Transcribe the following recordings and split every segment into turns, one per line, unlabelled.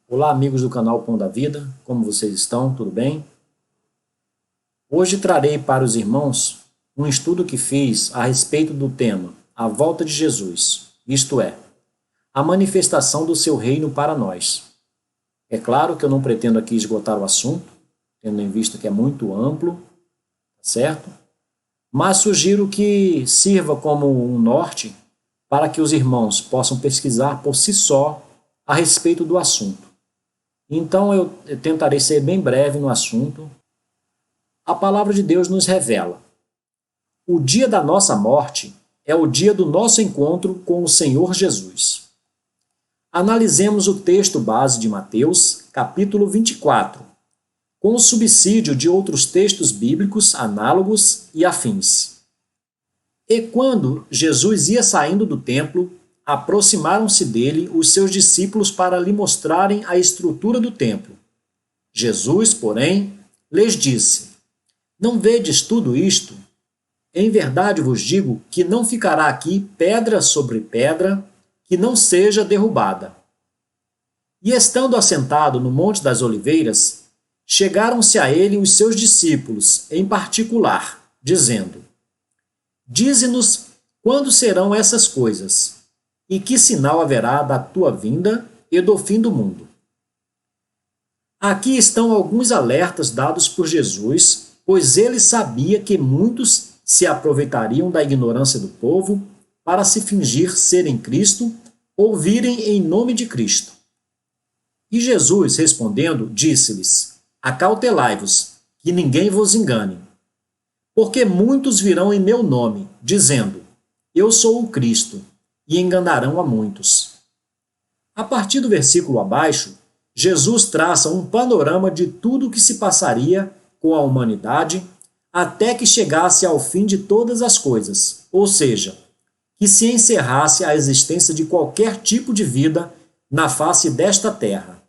Olá, amigos do canal Pão da Vida, como vocês estão? Tudo bem? Hoje trarei para os irmãos um estudo que fiz a respeito do tema A Volta de Jesus, isto é, a manifestação do seu reino para nós. É claro que eu não pretendo aqui esgotar o assunto, tendo em vista que é muito amplo, certo? Mas sugiro que sirva como um norte para que os irmãos possam pesquisar por si só a respeito do assunto. Então eu tentarei ser bem breve no assunto. A palavra de Deus nos revela: o dia da nossa morte é o dia do nosso encontro com o Senhor Jesus. Analisemos o texto base de Mateus, capítulo 24, com o subsídio de outros textos bíblicos análogos e afins. E quando Jesus ia saindo do templo, aproximaram-se dele os seus discípulos para lhe mostrarem a estrutura do templo. Jesus, porém, lhes disse: Não vedes tudo isto? Em verdade vos digo que não ficará aqui pedra sobre pedra que não seja derrubada. E estando assentado no Monte das Oliveiras, chegaram-se a ele os seus discípulos, em particular, dizendo: Dize-nos quando serão essas coisas, e que sinal haverá da tua vinda e do fim do mundo? Aqui estão alguns alertas dados por Jesus, pois ele sabia que muitos se aproveitariam da ignorância do povo para se fingir serem Cristo ou virem em nome de Cristo. E Jesus, respondendo, disse-lhes: Acautelai-vos, que ninguém vos engane. Porque muitos virão em meu nome, dizendo: Eu sou o Cristo, e enganarão a muitos. A partir do versículo abaixo, Jesus traça um panorama de tudo o que se passaria com a humanidade até que chegasse ao fim de todas as coisas, ou seja, que se encerrasse a existência de qualquer tipo de vida na face desta terra.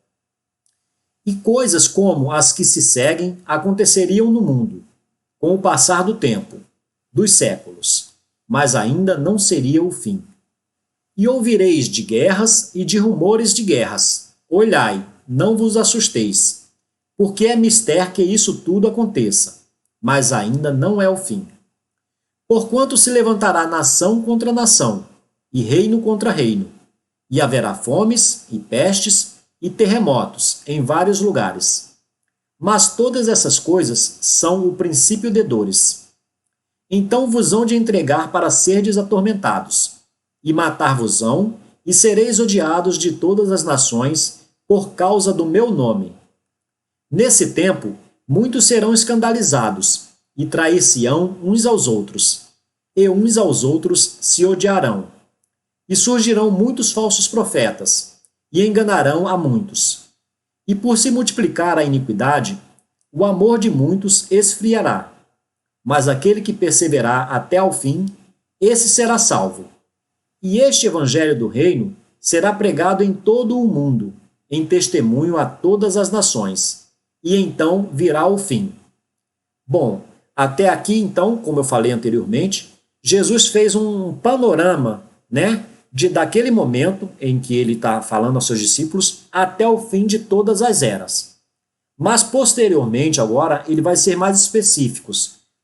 E coisas como as que se seguem aconteceriam no mundo, com o passar do tempo, dos séculos, mas ainda não seria o fim. E ouvireis de guerras e de rumores de guerras. Olhai, não vos assusteis, porque é mister que isso tudo aconteça, mas ainda não é o fim. Porquanto se levantará nação contra nação, e reino contra reino, e haverá fomes, e pestes, e terremotos em vários lugares. Mas todas essas coisas são o princípio de dores. Então vos hão de entregar para serdes atormentados, e matar-vos-ão, e sereis odiados de todas as nações por causa do meu nome. Nesse tempo, muitos serão escandalizados, e trair-se-ão uns aos outros, e uns aos outros se odiarão. E surgirão muitos falsos profetas, e enganarão a muitos. E por se multiplicar a iniquidade, o amor de muitos esfriará. Mas aquele que perseverar até ao fim, esse será salvo. E este evangelho do reino será pregado em todo o mundo, em testemunho a todas as nações, e então virá o fim. Bom, até aqui então, como eu falei anteriormente, Jesus fez um panorama, daquele momento em que ele está falando aos seus discípulos até o fim de todas as eras. Mas posteriormente, agora, ele vai ser mais específico,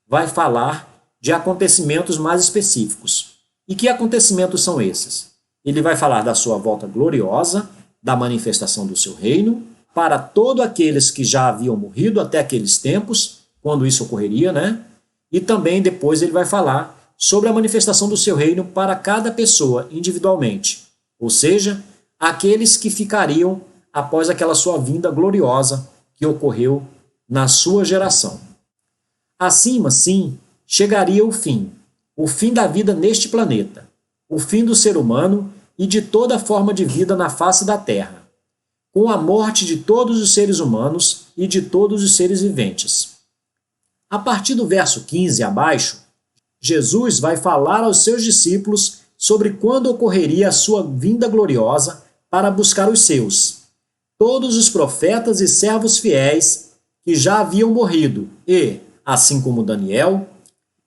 vai falar de acontecimentos mais específicos. E que acontecimentos são esses? Ele vai falar da sua volta gloriosa, da manifestação do seu reino, para todos aqueles que já haviam morrido até aqueles tempos, quando isso ocorreria, E também depois ele vai falar sobre a manifestação do seu reino para cada pessoa individualmente, ou seja, aqueles que ficariam após aquela sua vinda gloriosa que ocorreu na sua geração. Acima, sim, chegaria o fim da vida neste planeta, o fim do ser humano e de toda forma de vida na face da Terra, com a morte de todos os seres humanos e de todos os seres viventes. A partir do verso 15 abaixo, Jesus vai falar aos seus discípulos sobre quando ocorreria a sua vinda gloriosa para buscar os seus, todos os profetas e servos fiéis que já haviam morrido e, assim como Daniel,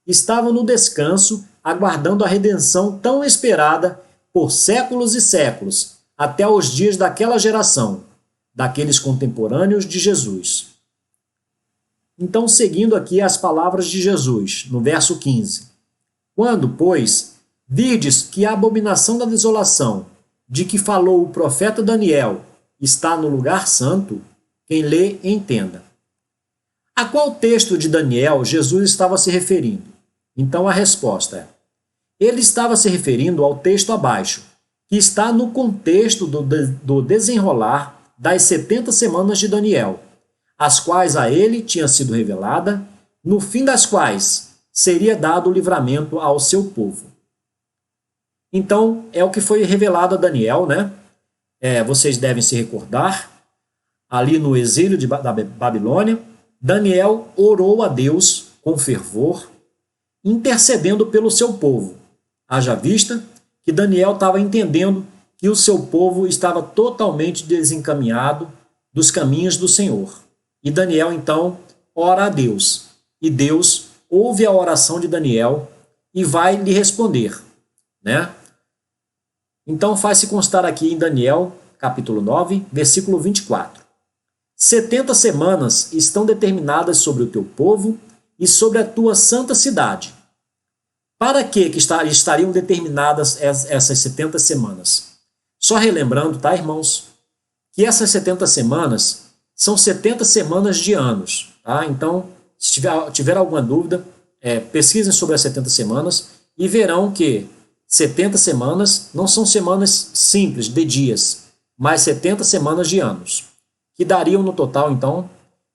estavam no descanso, aguardando a redenção tão esperada por séculos e séculos, até os dias daquela geração, daqueles contemporâneos de Jesus. Então, seguindo aqui as palavras de Jesus, no verso 15. Quando, pois, virdes que a abominação da desolação, de que falou o profeta Daniel, está no lugar santo, quem lê, entenda. A qual texto de Daniel Jesus estava se referindo? Então a resposta é: ele estava se referindo ao texto abaixo, que está no contexto do desenrolar das 70 semanas de Daniel, as quais a ele tinha sido revelada, no fim das quais seria dado o livramento ao seu povo. Então, é o que foi revelado a Daniel, né? Vocês devem se recordar, ali no exílio da Babilônia, Daniel orou a Deus com fervor, intercedendo pelo seu povo. Haja vista que Daniel estava entendendo que o seu povo estava totalmente desencaminhado dos caminhos do Senhor. E Daniel, então, ora a Deus. E Deus ouve a oração de Daniel e vai lhe responder, né? Então, faz-se constar aqui em Daniel, capítulo 9, versículo 24. 70 semanas estão determinadas sobre o teu povo e sobre a tua santa cidade. Para que estariam determinadas essas 70 semanas? Só relembrando, tá, irmãos, que essas 70 semanas são 70 semanas de anos, tá? Então, se tiver alguma dúvida, pesquisem sobre as 70 semanas e verão que 70 semanas não são semanas simples de dias, mas 70 semanas de anos, que dariam no total, então,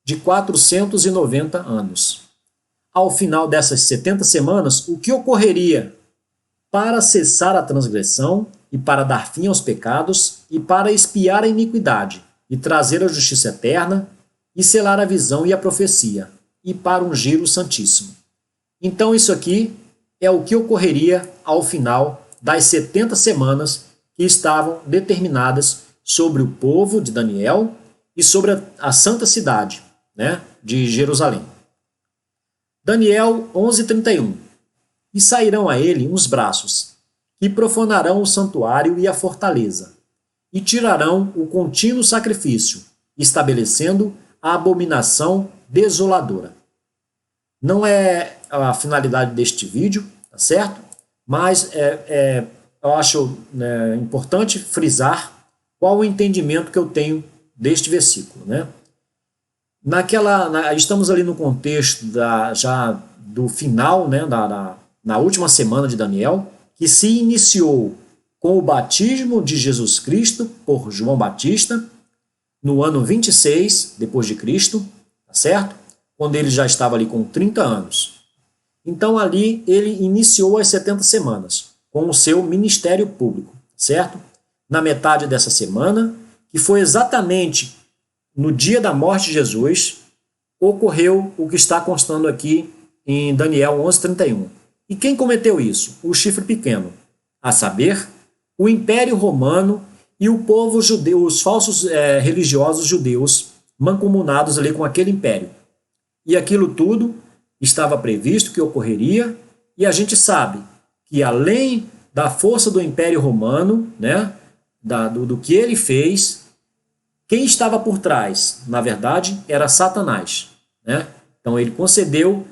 de 490 anos. Ao final dessas 70 semanas, o que ocorreria para cessar a transgressão e para dar fim aos pecados e para expiar a iniquidade e trazer a justiça eterna e selar a visão e a profecia e para ungir o Santíssimo. Então isso aqui é o que ocorreria ao final das 70 semanas que estavam determinadas sobre o povo de Daniel e sobre a santa cidade, né, de Jerusalém. Daniel 11:31. E sairão a ele uns braços, que profanarão o santuário e a fortaleza, e tirarão o contínuo sacrifício, estabelecendo a abominação desoladora. Não é a finalidade deste vídeo, tá certo? Mas eu acho importante frisar qual o entendimento que eu tenho deste versículo, né? Estamos ali no contexto já do final, né, na última semana de Daniel, que se iniciou com o batismo de Jesus Cristo por João Batista, no ano 26 depois de Cristo, tá certo? Quando ele já estava ali com 30 anos. Então ali ele iniciou as 70 semanas com o seu ministério público, certo? Na metade dessa semana, que foi exatamente no dia da morte de Jesus, ocorreu o que está constando aqui em Daniel 11:31. E quem cometeu isso? O chifre pequeno, a saber, o Império Romano e o povo judeu, os falsos religiosos judeus mancomunados ali com aquele império. E aquilo tudo estava previsto que ocorreria, e a gente sabe que além da força do Império Romano, né, do que ele fez, quem estava por trás, na verdade, era Satanás, né? Então ele concedeu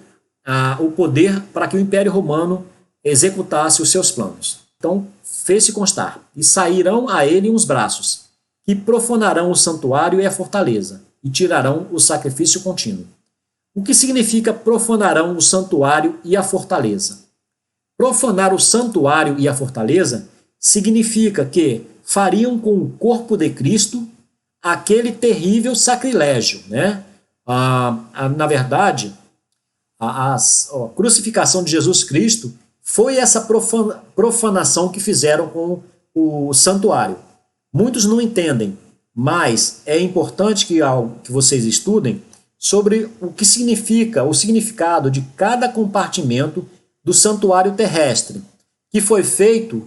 o poder para que o Império Romano executasse os seus planos. Então fez-se constar, e sairão a ele uns braços, que profanarão o santuário e a fortaleza, e tirarão o sacrifício contínuo. O que significa profanarão o santuário e a fortaleza? Profanar o santuário e a fortaleza significa que fariam com o corpo de Cristo aquele terrível sacrilégio, né? Na verdade, a crucificação de Jesus Cristo foi essa profanação que fizeram com o santuário. Muitos não entendem, mas é importante que vocês estudem sobre o que significa, o significado de cada compartimento do santuário terrestre, que foi feito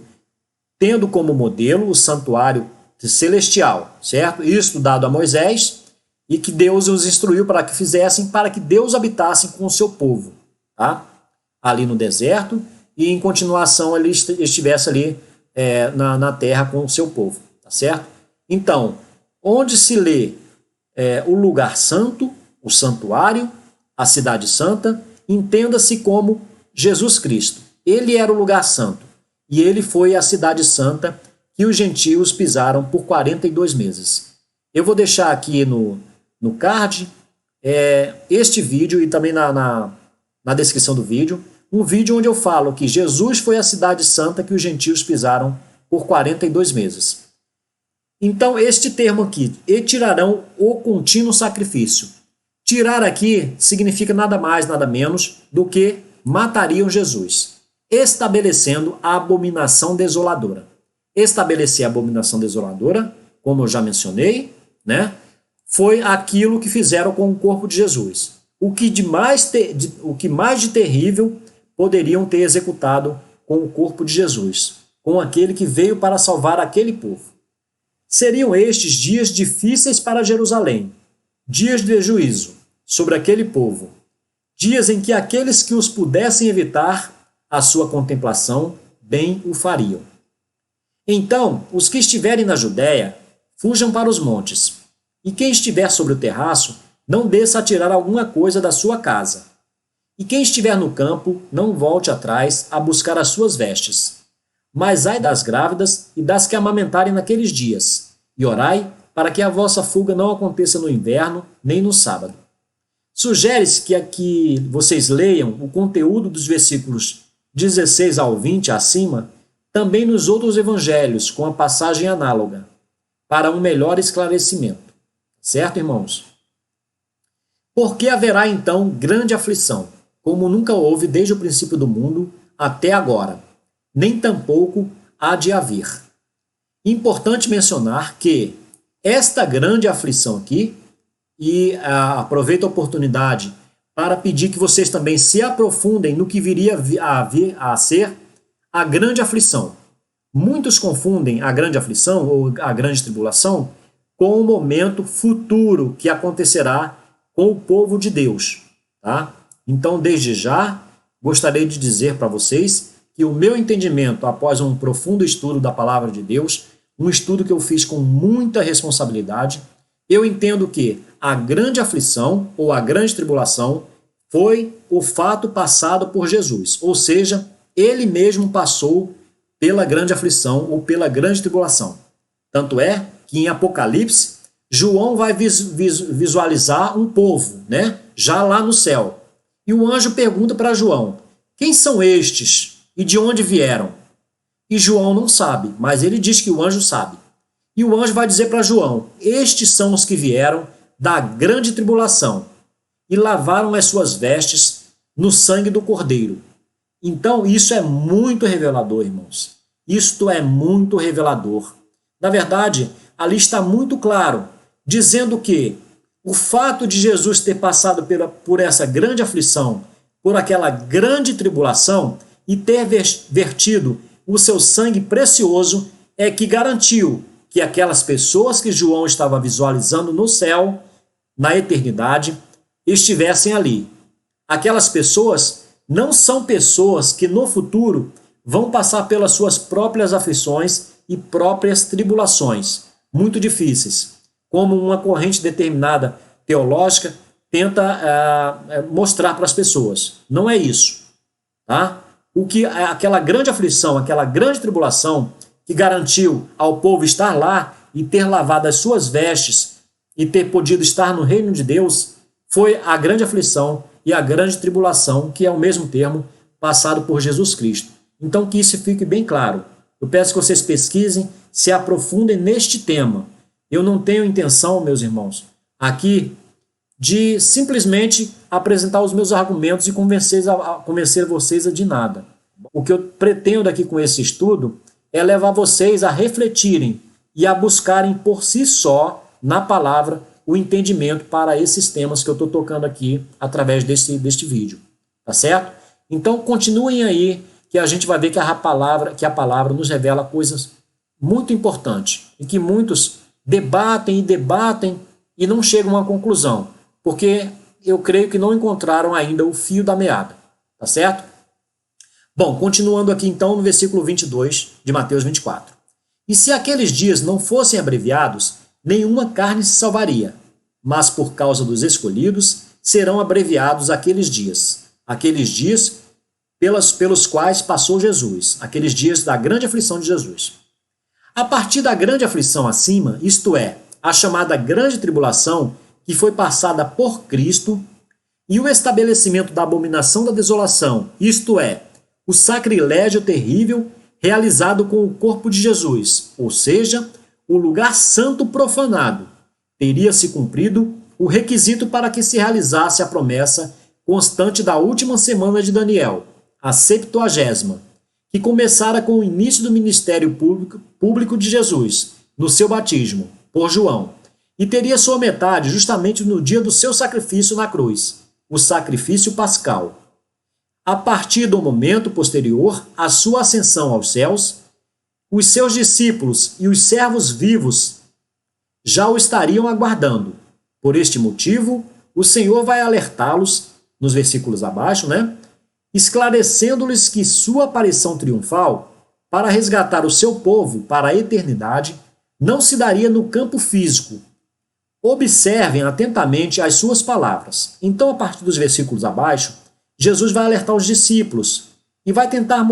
tendo como modelo o santuário celestial, certo? Isso dado a Moisés, e que Deus os instruiu para que fizessem, para que Deus habitasse com o seu povo, tá? Ali no deserto, e em continuação ele estivesse ali na terra com o seu povo, tá certo? Então, onde se lê o lugar santo, o santuário, a cidade santa, entenda-se como Jesus Cristo. Ele era o lugar santo e ele foi a cidade santa que os gentios pisaram por 42 meses. Eu vou deixar aqui no card este vídeo e também na descrição do vídeo, um vídeo onde eu falo que Jesus foi a cidade santa que os gentios pisaram por 42 meses. Então, este termo aqui, e tirarão o contínuo sacrifício. Tirar aqui significa nada mais, nada menos do que matariam Jesus, estabelecendo a abominação desoladora. Estabelecer a abominação desoladora, como eu já mencionei, né, foi aquilo que fizeram com o corpo de Jesus. O que mais de terrível poderiam ter executado com o corpo de Jesus, com aquele que veio para salvar aquele povo. Seriam estes dias difíceis para Jerusalém, dias de juízo sobre aquele povo, dias em que aqueles que os pudessem evitar a sua contemplação bem o fariam. Então, os que estiverem na Judéia, fujam para os montes, e quem estiver sobre o terraço, não desça a tirar alguma coisa da sua casa. E quem estiver no campo, não volte atrás a buscar as suas vestes. Mas ai das grávidas e das que amamentarem naqueles dias, e orai para que a vossa fuga não aconteça no inverno, nem no sábado. Sugere-se que aqui vocês leiam o conteúdo dos versículos 16 ao 20 acima, também nos outros evangelhos, com a passagem análoga, para um melhor esclarecimento. Certo, irmãos? Porque haverá então grande aflição, como nunca houve desde o princípio do mundo até agora, nem tampouco há de haver. Importante mencionar que esta grande aflição aqui, e aproveito a oportunidade para pedir que vocês também se aprofundem no que viria a ser a grande aflição. Muitos confundem a grande aflição ou a grande tribulação com o momento futuro que acontecerá com o povo de Deus, tá? Então, desde já, gostaria de dizer para vocês que o meu entendimento, após um profundo estudo da palavra de Deus, um estudo que eu fiz com muita responsabilidade, eu entendo que a grande aflição ou a grande tribulação foi o fato passado por Jesus, ou seja, ele mesmo passou pela grande aflição ou pela grande tribulação. Tanto é que em Apocalipse, João vai visualizar um povo, né, já lá no céu. E o anjo pergunta para João: quem são estes e de onde vieram? E João não sabe, mas ele diz que o anjo sabe. E o anjo vai dizer para João: estes são os que vieram da grande tribulação e lavaram as suas vestes no sangue do Cordeiro. Então, isso é muito revelador, irmãos. Isto é muito revelador. Na verdade, ali está muito claro, dizendo que o fato de Jesus ter passado por essa grande aflição, por aquela grande tribulação e ter vertido o seu sangue precioso é que garantiu que aquelas pessoas que João estava visualizando no céu, na eternidade, estivessem ali. Aquelas pessoas não são pessoas que no futuro vão passar pelas suas próprias aflições e próprias tribulações, muito difíceis, como uma corrente determinada teológica tenta mostrar para as pessoas. Não é isso, tá? O que aquela grande aflição, aquela grande tribulação que garantiu ao povo estar lá e ter lavado as suas vestes e ter podido estar no reino de Deus, foi a grande aflição e a grande tribulação, que é o mesmo termo passado por Jesus Cristo. Então, que isso fique bem claro. Eu peço que vocês pesquisem, se aprofundem neste tema. Eu não tenho intenção, meus irmãos, aqui de simplesmente apresentar os meus argumentos e convencer vocês de nada. O que eu pretendo aqui com esse estudo é levar vocês a refletirem e a buscarem por si só, na palavra, o entendimento para esses temas que eu estou tocando aqui através deste vídeo. Tá certo? Então, continuem aí, que a gente vai ver que a palavra nos revela coisas muito importantes e que muitos debatem e não chegam a uma conclusão, porque eu creio que não encontraram ainda o fio da meada. Tá certo? Bom, continuando aqui então no versículo 22 de Mateus 24. E se aqueles dias não fossem abreviados, nenhuma carne se salvaria, mas por causa dos escolhidos serão abreviados aqueles dias pelos quais passou Jesus, aqueles dias da grande aflição de Jesus. A partir da grande aflição acima, isto é, a chamada grande tribulação, que foi passada por Cristo, e o estabelecimento da abominação da desolação, isto é, o sacrilégio terrível realizado com o corpo de Jesus, ou seja, o lugar santo profanado, teria se cumprido o requisito para que se realizasse a promessa constante da última semana de Daniel, a 70ª, que começara com o início do ministério público de Jesus, no seu batismo, por João, e teria sua metade justamente no dia do seu sacrifício na cruz, o sacrifício pascal. A partir do momento posterior à sua ascensão aos céus, os seus discípulos e os servos vivos já o estariam aguardando. Por este motivo, o Senhor vai alertá-los, nos versículos abaixo, esclarecendo-lhes que sua aparição triunfal, para resgatar o seu povo para a eternidade, não se daria no campo físico. Observem atentamente as suas palavras. Então, a partir dos versículos abaixo, Jesus vai alertar os discípulos e vai tentar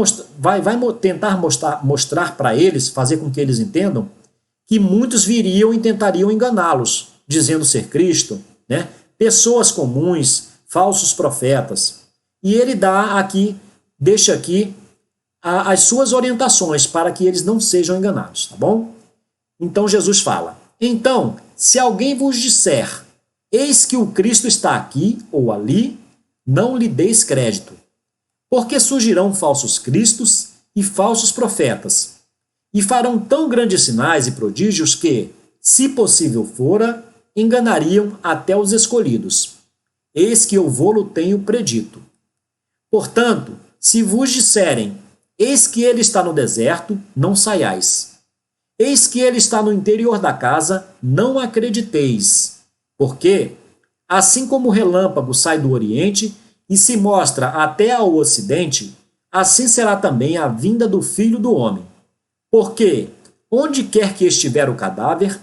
mostrar para eles, fazer com que eles entendam, que muitos viriam e tentariam enganá-los, dizendo ser Cristo, pessoas comuns, falsos profetas. E ele deixa aqui as suas orientações para que eles não sejam enganados, tá bom? Então Jesus fala: então, se alguém vos disser, eis que o Cristo está aqui ou ali, não lhe deis crédito, porque surgirão falsos cristos e falsos profetas, e farão tão grandes sinais e prodígios que, se possível fora, enganariam até os escolhidos. Eis que eu vô-lo tenho predito. Portanto, se vos disserem, eis que ele está no deserto, não saiais. Eis que ele está no interior da casa, não acrediteis. Porque, assim como o relâmpago sai do Oriente e se mostra até ao Ocidente, assim será também a vinda do Filho do Homem. Porque, onde quer que estiver o cadáver,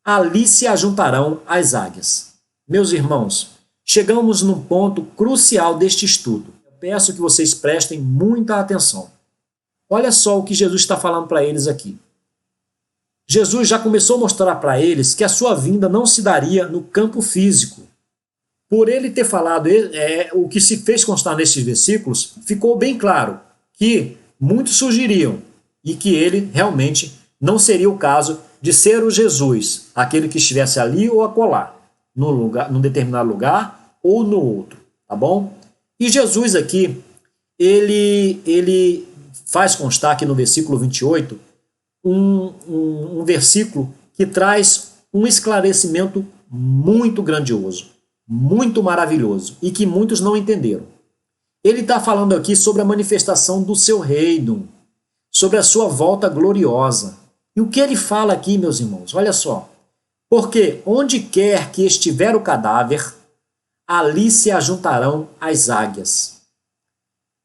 ali se ajuntarão as águias. Meus irmãos, chegamos num ponto crucial deste estudo. Eu peço que vocês prestem muita atenção. Olha só o que Jesus está falando para eles aqui. Jesus já começou a mostrar para eles que a sua vinda não se daria no campo físico. Por ele ter falado o que se fez constar nesses versículos, ficou bem claro que muitos surgiriam e que ele realmente não seria o caso de ser o Jesus, aquele que estivesse ali ou acolá, num determinado lugar ou no outro, tá bom? E Jesus aqui, ele faz constar aqui no versículo 28, um versículo que traz um esclarecimento muito grandioso, muito maravilhoso, e que muitos não entenderam. Ele está falando aqui sobre a manifestação do seu reino, sobre a sua volta gloriosa. E o que ele fala aqui, meus irmãos? Olha só. Porque onde quer que estiver o cadáver, ali se ajuntarão as águias.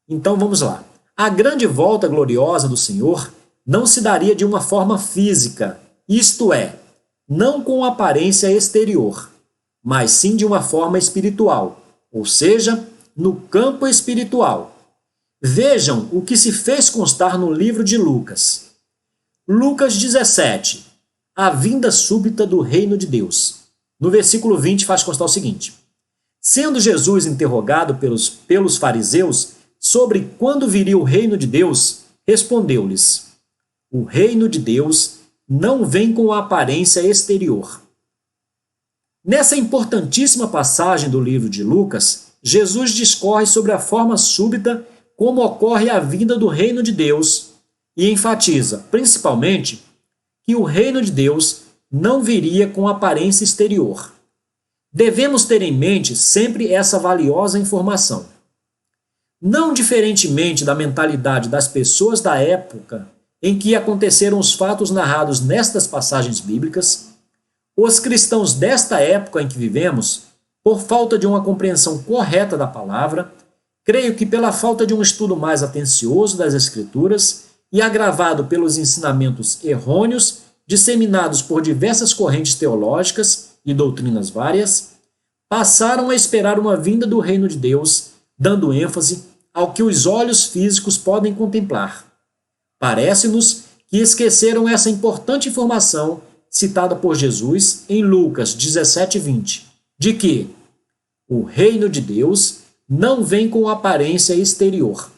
Então vamos lá. A grande volta gloriosa do Senhor não se daria de uma forma física, isto é, não com aparência exterior, mas sim de uma forma espiritual, ou seja, no campo espiritual. Vejam o que se fez constar no livro de Lucas. Lucas 17, a vinda súbita do reino de Deus. No versículo 20 faz constar o seguinte: sendo Jesus interrogado pelos fariseus sobre quando viria o reino de Deus, respondeu-lhes: o reino de Deus não vem com a aparência exterior. Nessa importantíssima passagem do livro de Lucas, Jesus discorre sobre a forma súbita como ocorre a vinda do reino de Deus e enfatiza, principalmente, que o reino de Deus não viria com aparência exterior. Devemos ter em mente sempre essa valiosa informação. Não diferentemente da mentalidade das pessoas da época em que aconteceram os fatos narrados nestas passagens bíblicas, os cristãos desta época em que vivemos, por falta de uma compreensão correta da palavra, creio que pela falta de um estudo mais atencioso das Escrituras e agravado pelos ensinamentos errôneos disseminados por diversas correntes teológicas e doutrinas várias, passaram a esperar uma vinda do reino de Deus, dando ênfase ao que os olhos físicos podem contemplar. Parece-nos que esqueceram essa importante informação citada por Jesus em Lucas 17:20, de que o reino de Deus não vem com aparência exterior.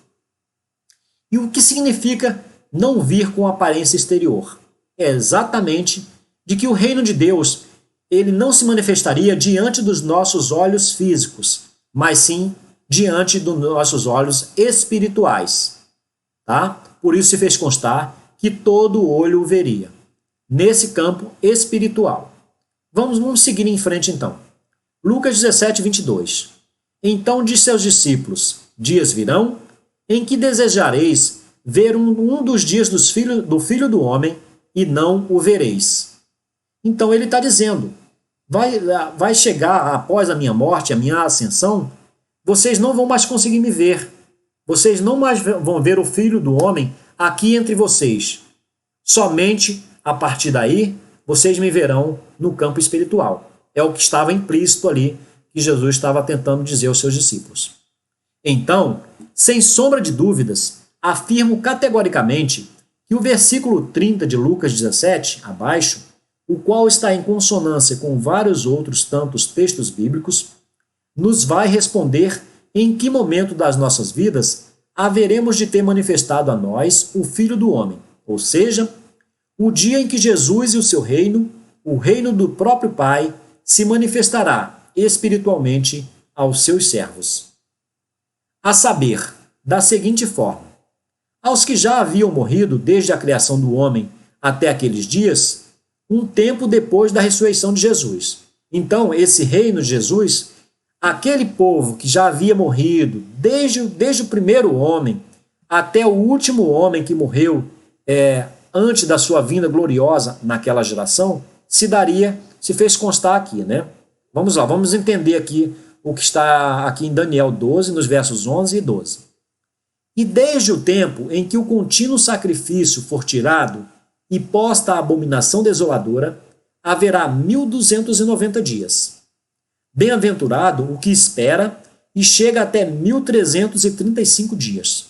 E o que significa não vir com aparência exterior? É exatamente de que o reino de Deus ele não se manifestaria diante dos nossos olhos físicos, mas sim diante dos nossos olhos espirituais. Tá? Por isso se fez constar que todo olho o veria, nesse campo espiritual. Vamos seguir em frente então. Lucas 17:22. Então disse aos discípulos: dias virão em que desejareis ver um dos dias do Filho do Homem e não o vereis. Então ele está dizendo, vai chegar após a minha morte, a minha ascensão, vocês não vão mais conseguir me ver. Vocês não mais vão ver o Filho do Homem aqui entre vocês. Somente a partir daí, vocês me verão no campo espiritual. É o que estava implícito ali, que Jesus estava tentando dizer aos seus discípulos. Então, sem sombra de dúvidas, afirmo categoricamente que o versículo 30 de Lucas 17, abaixo, o qual está em consonância com vários outros tantos textos bíblicos, nos vai responder em que momento das nossas vidas haveremos de ter manifestado a nós o Filho do Homem, ou seja, o dia em que Jesus e o seu reino, o reino do próprio Pai, se manifestará espiritualmente aos seus servos. A saber, da seguinte forma: aos que já haviam morrido desde a criação do homem até aqueles dias, um tempo depois da ressurreição de Jesus. Então, esse reino de Jesus, aquele povo que já havia morrido desde o primeiro homem até o último homem que morreu antes da sua vinda gloriosa naquela geração, se fez constar aqui, né? Vamos lá, vamos entender aqui o que está aqui em Daniel 12, nos versos 11 e 12. E desde o tempo em que o contínuo sacrifício for tirado e posta a abominação desoladora, haverá 1290 dias. Bem-aventurado o que espera e chega até 1335 dias.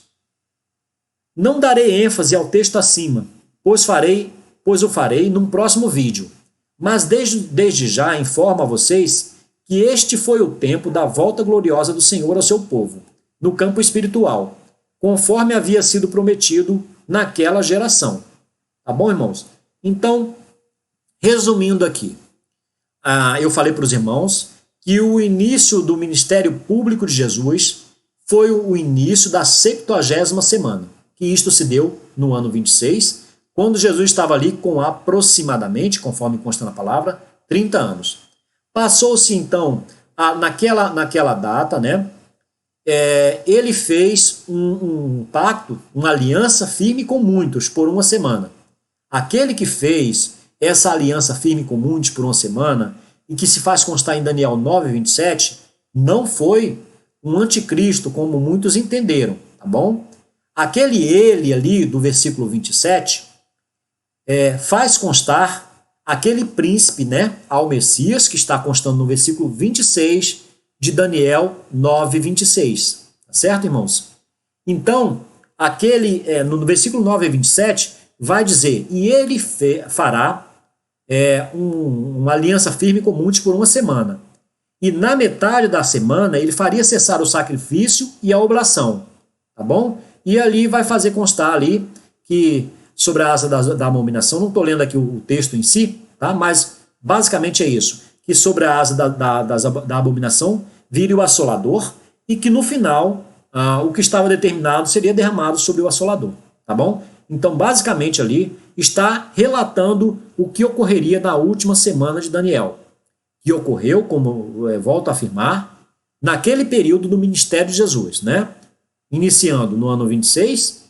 Não darei ênfase ao texto acima, pois o farei num próximo vídeo. Mas desde já informo a vocês que este foi o tempo da volta gloriosa do Senhor ao seu povo, no campo espiritual, conforme havia sido prometido naquela geração. Tá bom, irmãos? Então, resumindo aqui, eu falei para os irmãos que o início do ministério público de Jesus foi o início da 70ª semana, que isto se deu no ano 26, quando Jesus estava ali com aproximadamente, conforme consta na palavra, 30 anos. Passou-se então, naquela data, né? Ele fez um pacto, uma aliança firme com muitos por uma semana. Aquele que fez essa aliança firme com muitos por uma semana, e que se faz constar em Daniel 9:27, não foi um anticristo, como muitos entenderam, tá bom? Aquele ele ali do versículo 27 faz constar aquele príncipe, né, ao Messias, que está constando no versículo 26 de Daniel 9:26. Tá certo, irmãos? Então, no versículo 9:27, vai dizer, e ele fará uma aliança firme com muitos por uma semana. E na metade da semana, ele faria cessar o sacrifício e a oblação. Tá bom? E ali vai fazer constar ali que sobre a asa da abominação, não estou lendo aqui o texto em si, tá? Mas basicamente é isso, que sobre a asa da abominação vire o assolador e que no final o que estava determinado seria derramado sobre o assolador, tá bom? Então basicamente ali está relatando o que ocorreria na última semana de Daniel, que ocorreu, como volto a afirmar, naquele período do ministério de Jesus, né? Iniciando no ano 26,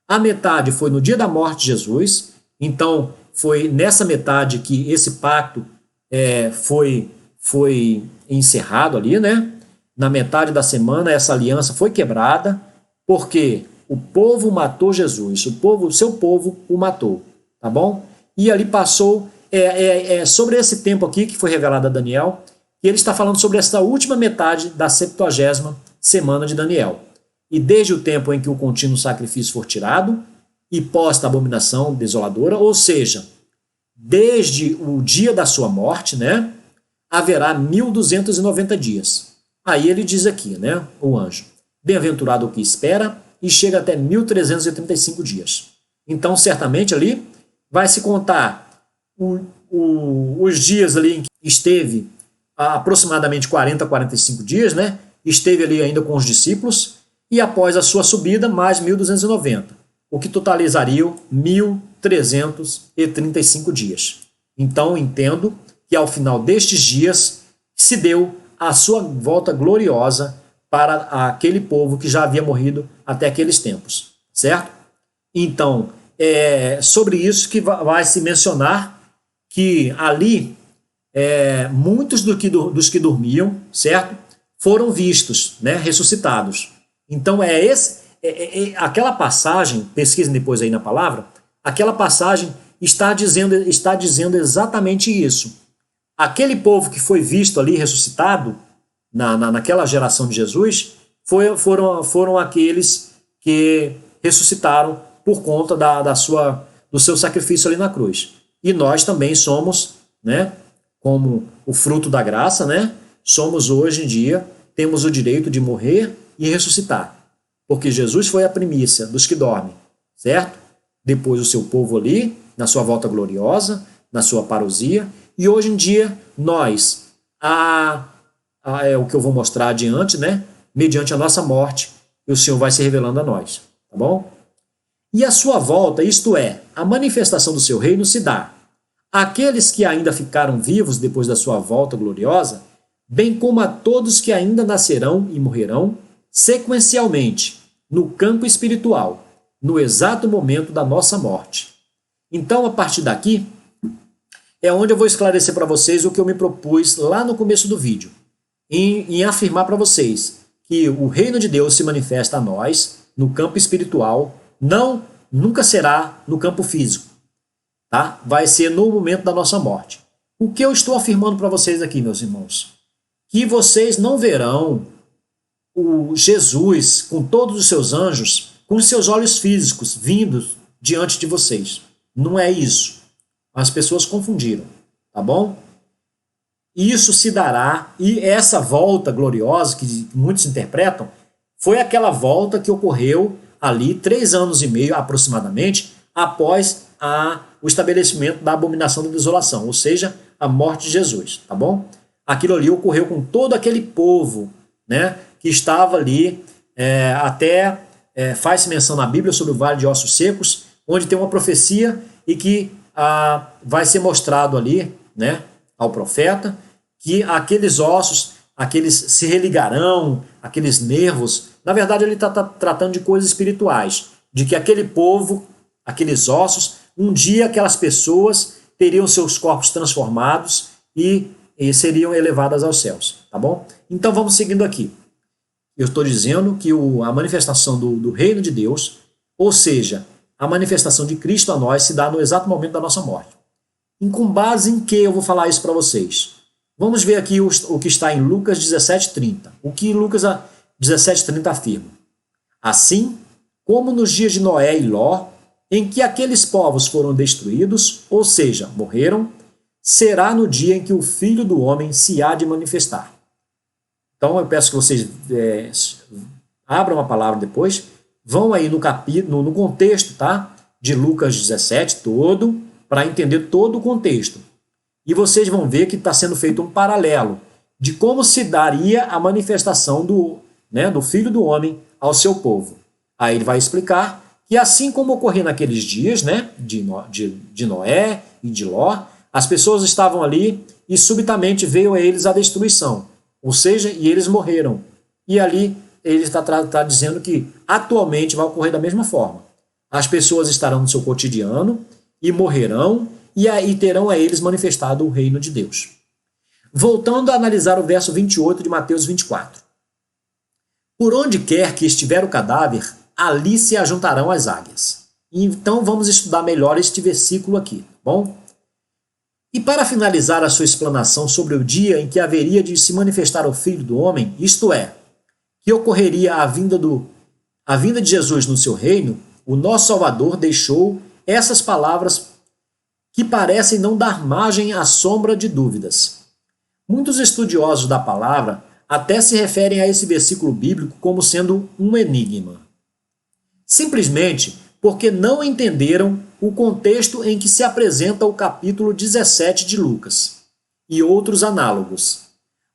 a metade foi no dia da morte de Jesus, então foi nessa metade que esse pacto foi encerrado ali, né? Na metade da semana essa aliança foi quebrada, porque o povo matou Jesus, seu povo o matou, tá bom? e ali passou, sobre esse tempo aqui que foi revelado a Daniel, e ele está falando sobre essa última metade da 70ª semana de Daniel. E desde o tempo em que o contínuo sacrifício for tirado, e posta a abominação desoladora, ou seja, desde o dia da sua morte, né, haverá 1290 dias. Aí ele diz aqui, né, o anjo, bem-aventurado o que espera, e chega até 1335 dias. Então, certamente ali vai se contar os dias ali em que esteve aproximadamente 40, 45 dias, né? Esteve ali ainda com os discípulos, e após a sua subida, mais 1290, o que totalizaria 1335 dias. Então, entendo que ao final destes dias se deu a sua volta gloriosa para aquele povo que já havia morrido até aqueles tempos, certo? Então, é sobre isso que vai se mencionar que ali muitos dos que dormiam, certo? Foram vistos, né? Ressuscitados. Então, aquela passagem, pesquisem depois aí na palavra, aquela passagem está dizendo exatamente isso. Aquele povo que foi visto ali ressuscitado, naquela geração de Jesus, foram aqueles que ressuscitaram por conta do seu sacrifício ali na cruz. E nós também somos, né, como o fruto da graça, né, somos hoje em dia, temos o direito de morrer e ressuscitar. Porque Jesus foi a primícia dos que dormem, certo? Depois o seu povo ali, na sua volta gloriosa, na sua parousia, e hoje em dia nós, é o que eu vou mostrar adiante, né? Mediante a nossa morte, e o Senhor vai se revelando a nós, tá bom? E a sua volta, isto é, a manifestação do seu reino se dá àqueles que ainda ficaram vivos depois da sua volta gloriosa, bem como a todos que ainda nascerão e morrerão sequencialmente no campo espiritual, no exato momento da nossa morte. Então, a partir daqui, é onde eu vou esclarecer para vocês o que eu me propus lá no começo do vídeo, em afirmar para vocês que o reino de Deus se manifesta a nós no campo espiritual, nunca será no campo físico, tá? Vai ser no momento da nossa morte. O que eu estou afirmando para vocês aqui, meus irmãos? Que vocês não verão o Jesus com todos os seus anjos com os seus olhos físicos vindos diante de vocês. Não é isso. As pessoas confundiram, tá bom? Isso se dará, e essa volta gloriosa que muitos interpretam, foi aquela volta que ocorreu ali 3 anos e meio aproximadamente após o estabelecimento da abominação da desolação, ou seja, a morte de Jesus, tá bom? Aquilo ali ocorreu com todo aquele povo, né, que estava ali, faz-se menção na Bíblia sobre o Vale de Ossos Secos, onde tem uma profecia e que vai ser mostrado ali, né, ao profeta, que aqueles ossos, aqueles se religarão, aqueles nervos, na verdade ele está tratando de coisas espirituais, de que aquele povo, aqueles ossos, um dia aquelas pessoas teriam seus corpos transformados e seriam elevadas aos céus, tá bom? Então vamos seguindo aqui. Eu estou dizendo que a manifestação do reino de Deus, ou seja, a manifestação de Cristo a nós, se dá no exato momento da nossa morte. E com base em que eu vou falar isso para vocês? Vamos ver aqui o que está em Lucas 17:30. O que Lucas 17:30 afirma. Assim, como nos dias de Noé e Ló, em que aqueles povos foram destruídos, ou seja, morreram, será no dia em que o Filho do Homem se há de manifestar. Então eu peço que vocês abram a palavra depois, vão aí no contexto, tá? De Lucas 17 todo, para entender todo o contexto. E vocês vão ver que está sendo feito um paralelo de como se daria a manifestação do Filho do Homem ao seu povo. Aí ele vai explicar que assim como ocorria naqueles dias, né, de Noé e de Ló, as pessoas estavam ali e subitamente veio a eles a destruição. Ou seja, e eles morreram. E ali ele está dizendo que atualmente vai ocorrer da mesma forma. As pessoas estarão no seu cotidiano e morrerão, e aí terão a eles manifestado o reino de Deus. Voltando a analisar o verso 28 de Mateus 24. Por onde quer que estiver o cadáver, ali se ajuntarão as águias. Então vamos estudar melhor este versículo aqui. bom? E para finalizar a sua explanação sobre o dia em que haveria de se manifestar o Filho do Homem, isto é, que ocorreria a vinda de Jesus no seu reino, o nosso Salvador deixou essas palavras que parecem não dar margem à sombra de dúvidas. Muitos estudiosos da palavra até se referem a esse versículo bíblico como sendo um enigma. Simplesmente porque não entenderam o contexto em que se apresenta o capítulo 17 de Lucas e outros análogos.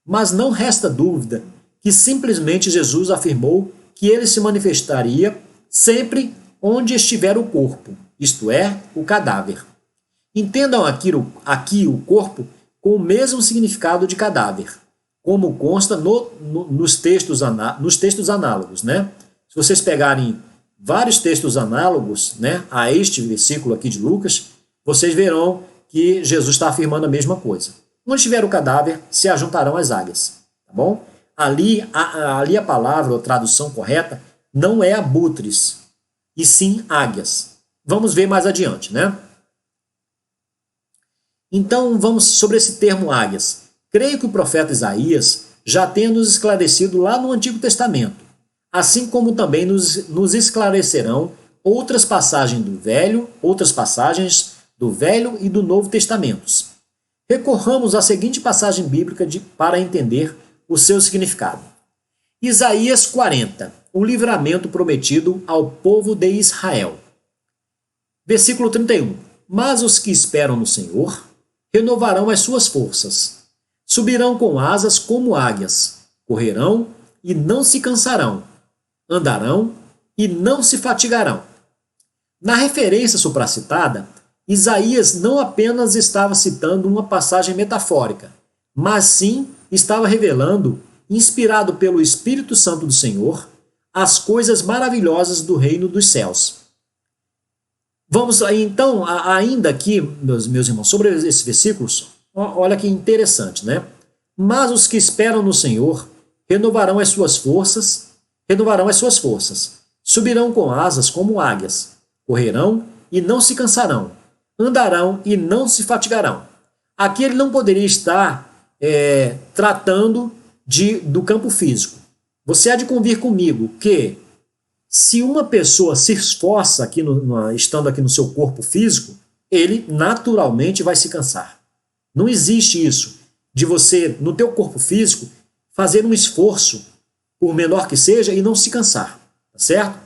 Mas não resta dúvida que simplesmente Jesus afirmou que ele se manifestaria sempre onde estiver o corpo, isto é, o cadáver. Entendam aqui o corpo com o mesmo significado de cadáver, como consta nos textos análogos, né? Se vocês pegarem vários textos análogos, né, a este versículo aqui de Lucas, vocês verão que Jesus está afirmando a mesma coisa. Onde estiver o cadáver, se ajuntarão as águias, tá bom? Ali a palavra, ou tradução correta, não é abutres, e sim águias. Vamos ver mais adiante, né? Então, vamos sobre esse termo águias. Creio que o profeta Isaías já tenha nos esclarecido lá no Antigo Testamento, assim como também nos esclarecerão outras passagens do Velho e do Novo Testamentos. Recorramos à seguinte passagem bíblica para entender o seu significado. Isaías 40, o livramento prometido ao povo de Israel. Versículo 31. Mas os que esperam no Senhor renovarão as suas forças. Subirão com asas como águias, correrão e não se cansarão, andarão e não se fatigarão. Na referência supracitada, Isaías não apenas estava citando uma passagem metafórica, mas sim estava revelando, inspirado pelo Espírito Santo do Senhor, as coisas maravilhosas do reino dos céus. Vamos então, ainda aqui, meus irmãos, sobre esses versículos, olha que interessante, né? Mas os que esperam no Senhor renovarão as suas forças, subirão com asas como águias, correrão e não se cansarão, andarão e não se fatigarão. Aqui ele não poderia estar tratando do campo físico. Você há de convir comigo que se uma pessoa se esforça estando aqui no seu corpo físico, ele naturalmente vai se cansar. Não existe isso de você, no teu corpo físico, fazer um esforço, por menor que seja, e não se cansar, tá certo?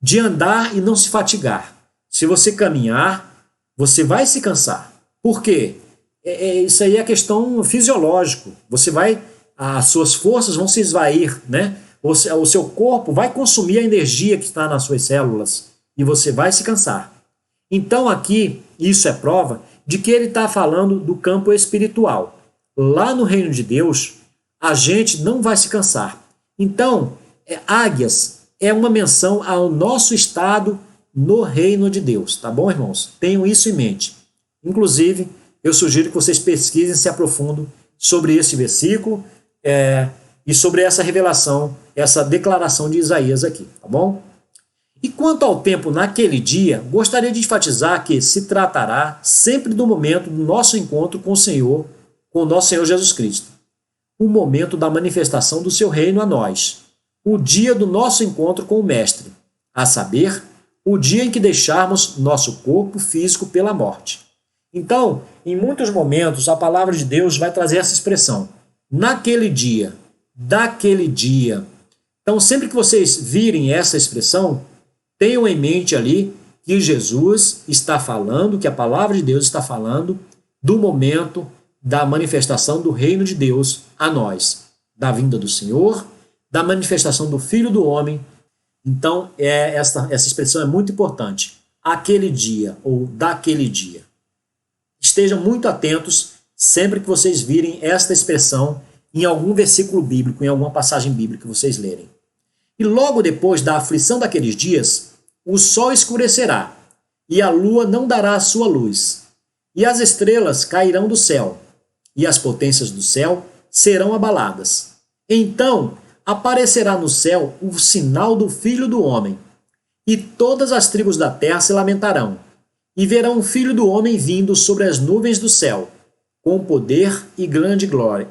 De andar e não se fatigar. Se você caminhar, você vai se cansar. Por quê? Isso aí é questão fisiológica. As suas forças vão se esvair, né? O seu corpo vai consumir a energia que está nas suas células e você vai se cansar. Então aqui, isso é prova de que ele está falando do campo espiritual. Lá no reino de Deus, a gente não vai se cansar. Então, águias é uma menção ao nosso estado no reino de Deus, tá bom, irmãos? Tenham isso em mente. Inclusive, eu sugiro que vocês pesquisem, se aprofundem sobre esse versículo e sobre essa revelação, essa declaração de Isaías aqui, tá bom? E quanto ao tempo naquele dia, gostaria de enfatizar que se tratará sempre do momento do nosso encontro com o nosso Senhor Jesus Cristo. O momento da manifestação do seu reino a nós. O dia do nosso encontro com o Mestre, a saber, o dia em que deixarmos nosso corpo físico pela morte. Então, em muitos momentos, a palavra de Deus vai trazer essa expressão, naquele dia, daquele dia. Então, sempre que vocês virem essa expressão, tenham em mente ali que Jesus está falando, que a palavra de Deus está falando do momento da manifestação do reino de Deus a nós, da vinda do Senhor, da manifestação do Filho do Homem. Então, essa expressão é muito importante. Aquele dia, ou daquele dia. Estejam muito atentos sempre que vocês virem esta expressão em algum versículo bíblico, em alguma passagem bíblica que vocês lerem. E logo depois da aflição daqueles dias, o sol escurecerá, e a lua não dará a sua luz, e as estrelas cairão do céu, e as potências do céu serão abaladas. Então aparecerá no céu o sinal do Filho do Homem, e todas as tribos da terra se lamentarão, e verão o Filho do Homem vindo sobre as nuvens do céu, com poder e grande glória.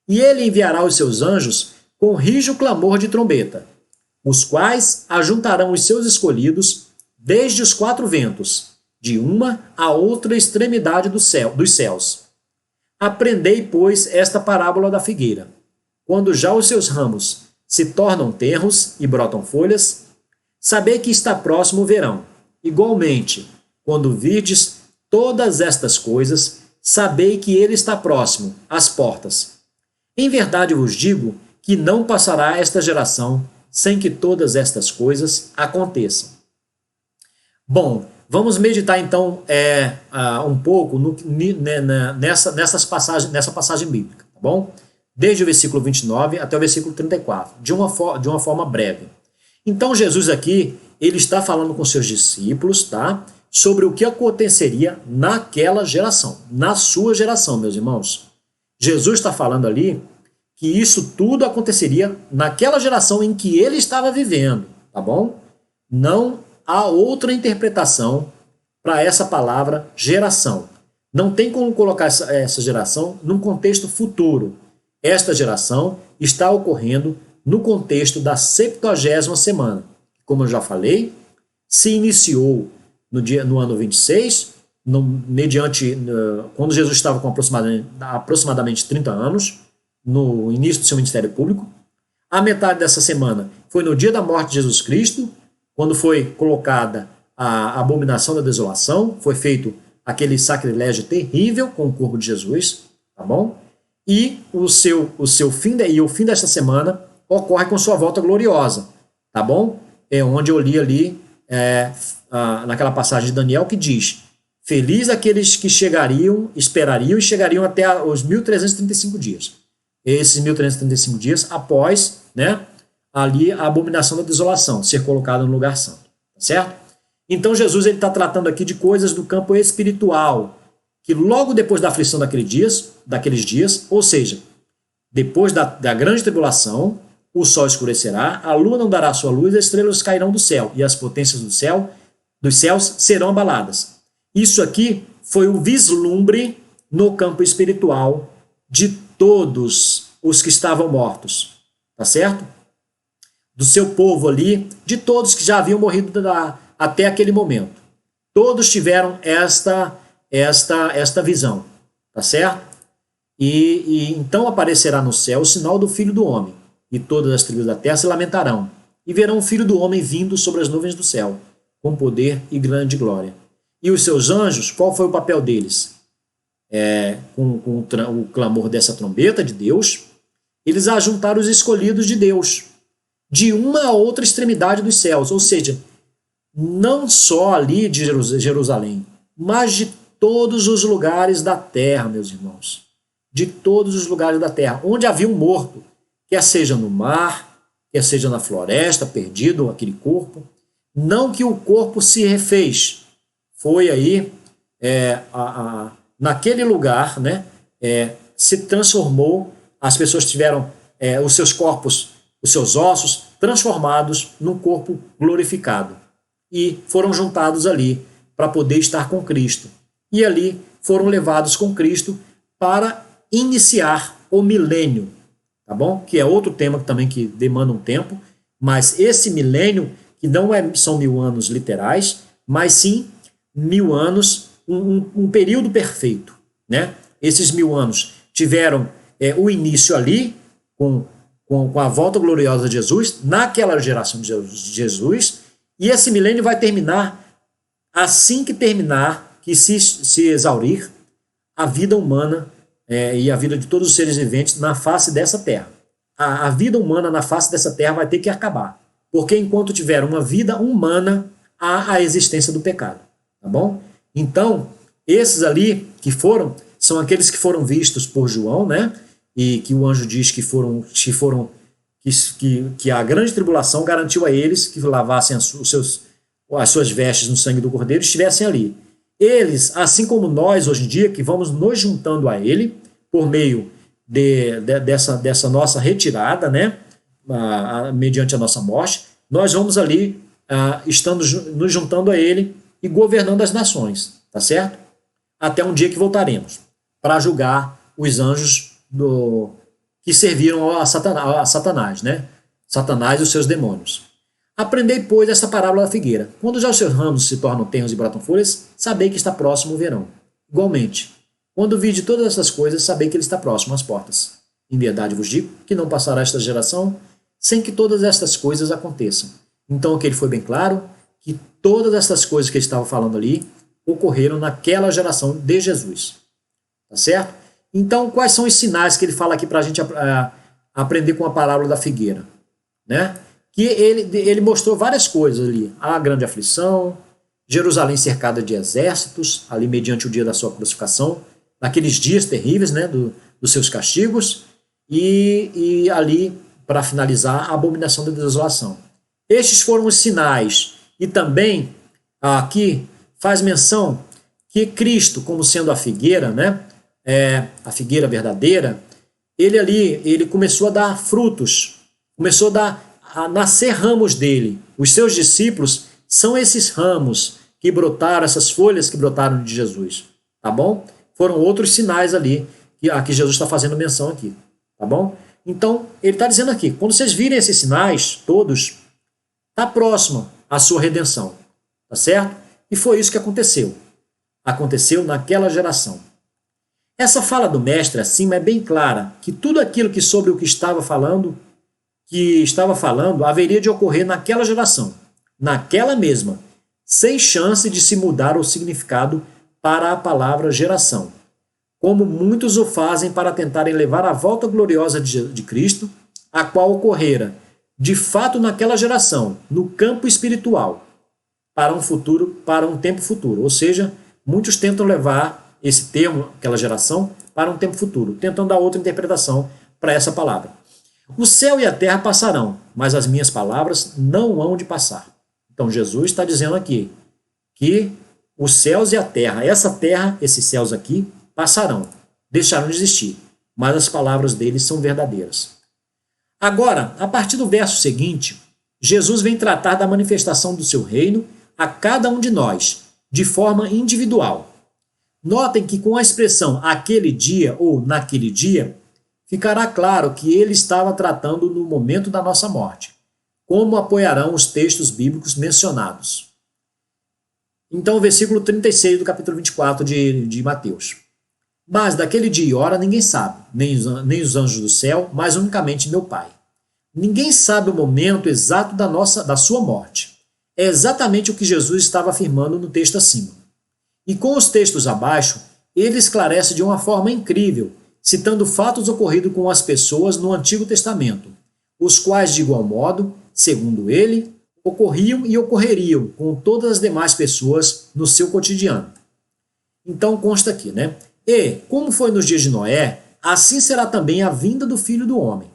E ele enviará os seus anjos com rijo clamor de trombeta, os quais ajuntarão os seus escolhidos desde os quatro ventos, de uma a outra extremidade dos céus. Aprendei, pois, esta parábola da figueira. Quando já os seus ramos se tornam tenros e brotam folhas, sabei que está próximo o verão. Igualmente, quando virdes todas estas coisas, sabei que ele está próximo, às portas. Em verdade vos digo que não passará esta geração sem que todas estas coisas aconteçam. Bom, vamos meditar então um pouco nessa passagem bíblica, tá bom? Desde o versículo 29 até o versículo 34, de uma forma breve. Então Jesus aqui, ele está falando com seus discípulos, tá? Sobre o que aconteceria naquela geração, na sua geração, meus irmãos. Jesus está falando ali que isso tudo aconteceria naquela geração em que ele estava vivendo, tá bom? Não há outra interpretação para essa palavra geração. Não tem como colocar essa geração num contexto futuro. Esta geração está ocorrendo no contexto da 70ª semana. Como eu já falei, se iniciou no ano 26, quando Jesus estava com aproximadamente 30 anos, no início do seu ministério público. A metade dessa semana foi no dia da morte de Jesus Cristo, quando foi colocada a abominação da desolação, foi feito aquele sacrilégio terrível com o corpo de Jesus, tá bom? E o fim desta semana ocorre com sua volta gloriosa, tá bom? É onde eu li ali naquela passagem de Daniel que diz: feliz aqueles que esperariam e chegariam até os 1335 dias. Esses 1335 dias após, né, ali a abominação da desolação ser colocada no lugar santo, tá certo? Então Jesus está tratando aqui de coisas do campo espiritual, que logo depois da aflição daqueles dias, ou seja, depois da grande tribulação, o sol escurecerá, a lua não dará sua luz, as estrelas cairão do céu, e as potências dos céus serão abaladas. Isso aqui foi o vislumbre no campo espiritual de todos os que estavam mortos, tá certo? Do seu povo ali, de todos que já haviam morrido até aquele momento. Todos tiveram esta visão, tá certo? E então aparecerá no céu o sinal do Filho do Homem, e todas as tribos da terra se lamentarão, e verão o Filho do Homem vindo sobre as nuvens do céu, com poder e grande glória. E os seus anjos, qual foi o papel deles? Com o clamor dessa trombeta de Deus, eles ajuntaram os escolhidos de Deus, de uma a outra extremidade dos céus, ou seja, não só ali de Jerusalém, mas de todos os lugares da terra, meus irmãos. De todos os lugares da terra, onde havia um morto, quer seja no mar, quer seja na floresta, perdido aquele corpo. Não que o corpo se refez, foi aí, naquele lugar, né, se transformou, as pessoas tiveram os seus corpos, os seus ossos, transformados num corpo glorificado. E foram juntados ali para poder estar com Cristo. E ali foram levados com Cristo para iniciar o milênio, tá bom? Que é outro tema também que demanda um tempo, mas esse milênio, que não são 1000 anos literais, mas sim 1000 anos, um período perfeito, né? Esses 1000 anos tiveram o início ali, com a volta gloriosa de Jesus, naquela geração de Jesus, e esse milênio vai terminar assim que terminar, que se exaurir a vida humana e a vida de todos os seres viventes na face dessa terra. A vida humana na face dessa terra vai ter que acabar, porque enquanto tiver uma vida humana, há a existência do pecado, tá bom? Então, esses ali são aqueles que foram vistos por João, né? E que o anjo diz que a grande tribulação garantiu a eles que lavassem as suas vestes no sangue do Cordeiro e estivessem ali. Eles, assim como nós hoje em dia, que vamos nos juntando a ele por meio dessa nossa retirada, né, mediante a nossa morte, nós vamos ali, estando nos juntando a ele e governando as nações, tá certo? Até um dia que voltaremos para julgar os anjos que serviram a Satanás, né? Satanás e os seus demônios. Aprendei, pois, esta parábola da figueira. Quando já os seus ramos se tornam tenros e brotam folhas, sabei que está próximo o verão. Igualmente, quando vide todas essas coisas, sabei que ele está próximo às portas. Em verdade vos digo que não passará esta geração sem que todas estas coisas aconteçam. Então, aqui ele foi bem claro que todas essas coisas que ele estava falando ali ocorreram naquela geração de Jesus. Tá certo? Então, quais são os sinais que ele fala aqui para a gente aprender com a parábola da figueira? Né? Que ele mostrou várias coisas ali. A grande aflição, Jerusalém cercada de exércitos, ali mediante o dia da sua crucificação, naqueles dias terríveis, né, dos seus castigos, e ali, para finalizar, a abominação da desolação. Estes foram os sinais. E também, aqui, faz menção que Cristo, como sendo a figueira, né, a figueira verdadeira, ele começou a dar frutos, começou a nascer ramos dele. Os seus discípulos são esses ramos que brotaram, essas folhas que brotaram de Jesus, tá bom? Foram outros sinais ali que Jesus está fazendo menção aqui, tá bom? Então, ele está dizendo aqui, quando vocês virem esses sinais, todos, está próximo a sua redenção, tá certo? E foi isso que aconteceu. Aconteceu naquela geração. Essa fala do mestre acima é bem clara, que tudo aquilo que sobre o que estava falando haveria de ocorrer naquela geração, naquela mesma, sem chance de se mudar o significado para a palavra geração, como muitos o fazem para tentarem levar a volta gloriosa de Cristo, a qual ocorrera de fato naquela geração, no campo espiritual, para um tempo futuro. Ou seja, muitos tentam levar esse termo, aquela geração, para um tempo futuro, tentam dar outra interpretação para essa palavra. O céu e a terra passarão, mas as minhas palavras não hão de passar. Então Jesus está dizendo aqui que os céus e a terra, esses céus aqui, passarão, deixarão de existir, mas as palavras deles são verdadeiras. Agora, a partir do verso seguinte, Jesus vem tratar da manifestação do seu reino a cada um de nós, de forma individual. Notem que com a expressão aquele dia ou naquele dia, ficará claro que ele estava tratando no momento da nossa morte, como apoiarão os textos bíblicos mencionados. Então, o versículo 36 do capítulo 24 de Mateus. Mas daquele dia e hora ninguém sabe, nem os anjos do céu, mas unicamente meu Pai. Ninguém sabe o momento exato da sua morte. É exatamente o que Jesus estava afirmando no texto acima. E com os textos abaixo, ele esclarece de uma forma incrível, citando fatos ocorridos com as pessoas no Antigo Testamento, os quais, de igual modo, segundo ele, ocorriam e ocorreriam com todas as demais pessoas no seu cotidiano. Então consta aqui, né? E, como foi nos dias de Noé, assim será também a vinda do Filho do Homem.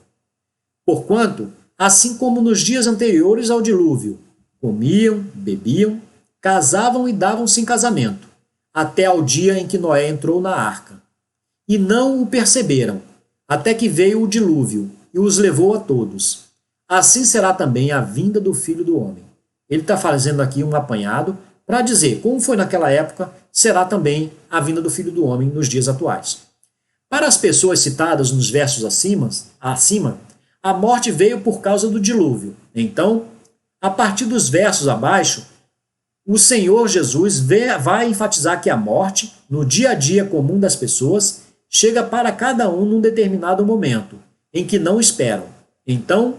Porquanto, assim como nos dias anteriores ao dilúvio, comiam, bebiam, casavam e davam-se em casamento, até ao dia em que Noé entrou na arca. E não o perceberam, até que veio o dilúvio e os levou a todos. Assim será também a vinda do Filho do Homem. Ele está fazendo aqui um apanhado para dizer, como foi naquela época, será também a vinda do Filho do Homem nos dias atuais. Para as pessoas citadas nos versos acima, a morte veio por causa do dilúvio. Então, a partir dos versos abaixo, o Senhor Jesus vai enfatizar que a morte, no dia a dia comum das pessoas, chega para cada um num determinado momento, em que não esperam. Então,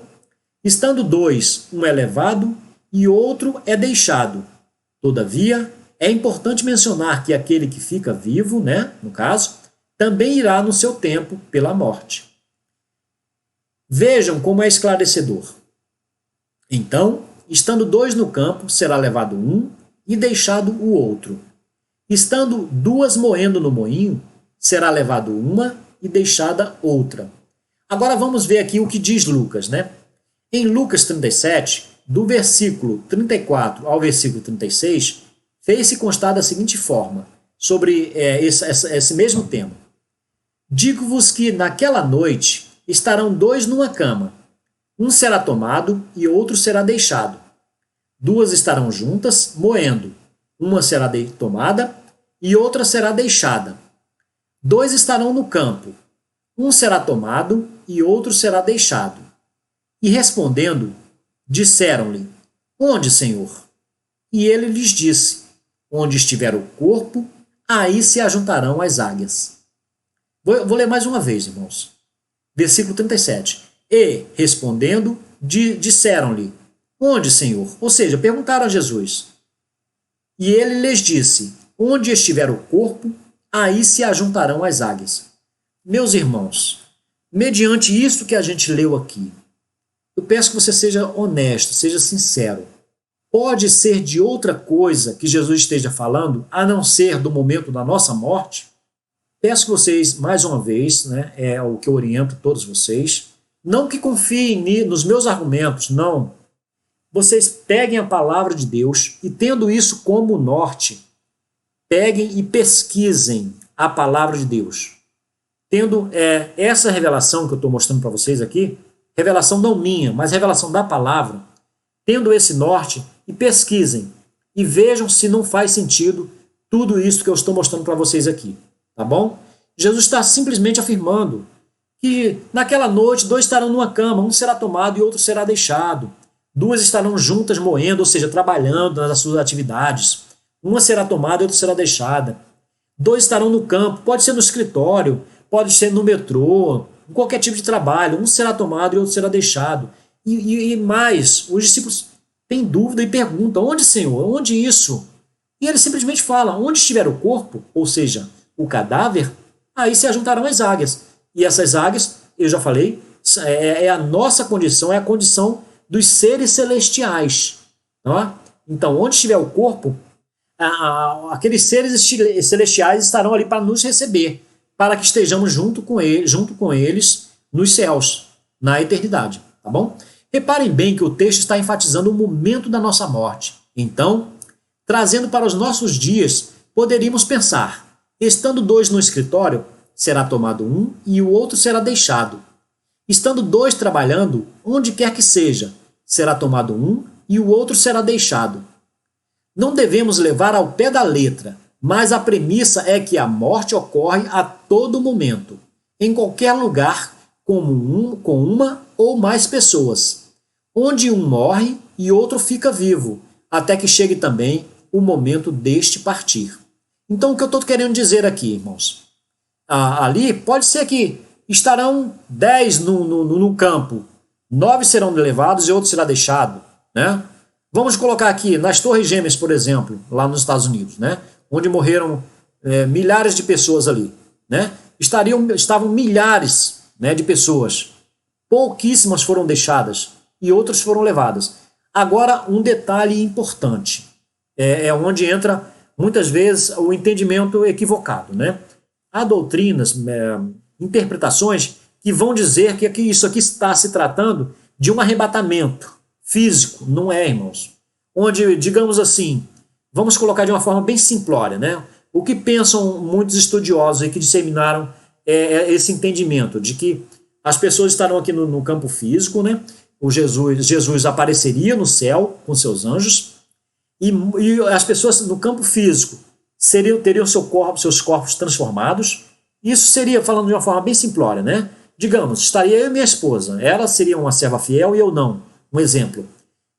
estando dois, um é levado e outro é deixado. Todavia, é importante mencionar que aquele que fica vivo, né, no caso, também irá no seu tempo pela morte. Vejam como é esclarecedor. Então, estando dois no campo, será levado um e deixado o outro. Estando duas moendo no moinho, será levado uma e deixada outra. Agora vamos ver aqui o que diz Lucas, né? Em Lucas 37, do versículo 34 ao versículo 36, fez-se constar da seguinte forma, sobre esse mesmo tema. Digo-vos que naquela noite estarão dois numa cama, um será tomado e outro será deixado. Duas estarão juntas, moendo, uma será tomada e outra será deixada. 2 estarão no campo, um será tomado e outro será deixado. E respondendo, disseram-lhe: Onde, Senhor? E ele lhes disse: Onde estiver o corpo, aí se ajuntarão as águias. Vou ler mais uma vez, irmãos. Versículo 37. E, respondendo, disseram-lhe: Onde, Senhor? Ou seja, perguntaram a Jesus. E ele lhes disse: Onde estiver o corpo, aí se ajuntarão as águias. Meus irmãos, mediante isso que a gente leu aqui, eu peço que você seja honesto, seja sincero. Pode ser de outra coisa que Jesus esteja falando, a não ser do momento da nossa morte? Peço que vocês, mais uma vez, né, é o que eu oriento todos vocês, não que confiem nos meus argumentos, não. Vocês peguem a palavra de Deus e, tendo isso como norte, peguem e pesquisem a palavra de Deus. Tendo essa revelação que eu estou mostrando para vocês aqui, revelação não minha, mas revelação da palavra, tendo esse norte, e pesquisem e vejam se não faz sentido tudo isso que eu estou mostrando para vocês aqui, tá bom? Jesus está simplesmente afirmando que naquela noite 2 estarão numa cama, um será tomado e outro será deixado. 2 estarão juntas moendo, ou seja, trabalhando nas suas atividades. Uma será tomada e outra será deixada. 2 estarão no campo, pode ser no escritório, pode ser no metrô, em qualquer tipo de trabalho. Um será tomado e outro será deixado. E mais, os discípulos têm dúvida e perguntam: Onde, Senhor? Onde isso? E ele simplesmente fala: Onde estiver o corpo, ou seja, o cadáver, aí se ajuntarão as águias. E essas águias, eu já falei, é a nossa condição, é a condição dos seres celestiais. Tá? Então, onde estiver o corpo, aqueles seres celestiais estarão ali para nos receber, para que estejamos junto com eles nos céus, na eternidade. Tá bom? Reparem bem que o texto está enfatizando o momento da nossa morte. Então, trazendo para os nossos dias, poderíamos pensar: estando 2 no escritório, será tomado um e o outro será deixado. Estando 2 trabalhando, onde quer que seja, será tomado um e o outro será deixado. Não devemos levar ao pé da letra, mas a premissa é que a morte ocorre a todo momento, em qualquer lugar, com uma ou mais pessoas, onde um morre e outro fica vivo, até que chegue também o momento deste partir. Então, o que eu estou querendo dizer aqui, irmãos? Ali pode ser que estarão 10 no campo, 9 serão levados e outro será deixado, né? Vamos colocar aqui nas Torres Gêmeas, por exemplo, lá nos Estados Unidos, né? Onde morreram milhares de pessoas ali, né? Estavam milhares, né, de pessoas. Pouquíssimas foram deixadas e outras foram levadas. Agora, um detalhe importante, é onde entra muitas vezes o entendimento equivocado, né? Há doutrinas, interpretações que vão dizer que isso aqui está se tratando de um arrebatamento físico. Não é, irmãos. Onde, digamos assim, vamos colocar de uma forma bem simplória, né? O que pensam muitos estudiosos e que disseminaram esse entendimento de que as pessoas estarão aqui no campo físico, né? Jesus apareceria no céu com seus anjos e as pessoas no campo físico teriam seus corpos transformados. Isso seria, falando de uma forma bem simplória, né? Digamos, estaria eu e minha esposa. Ela seria uma serva fiel e eu não. Um exemplo.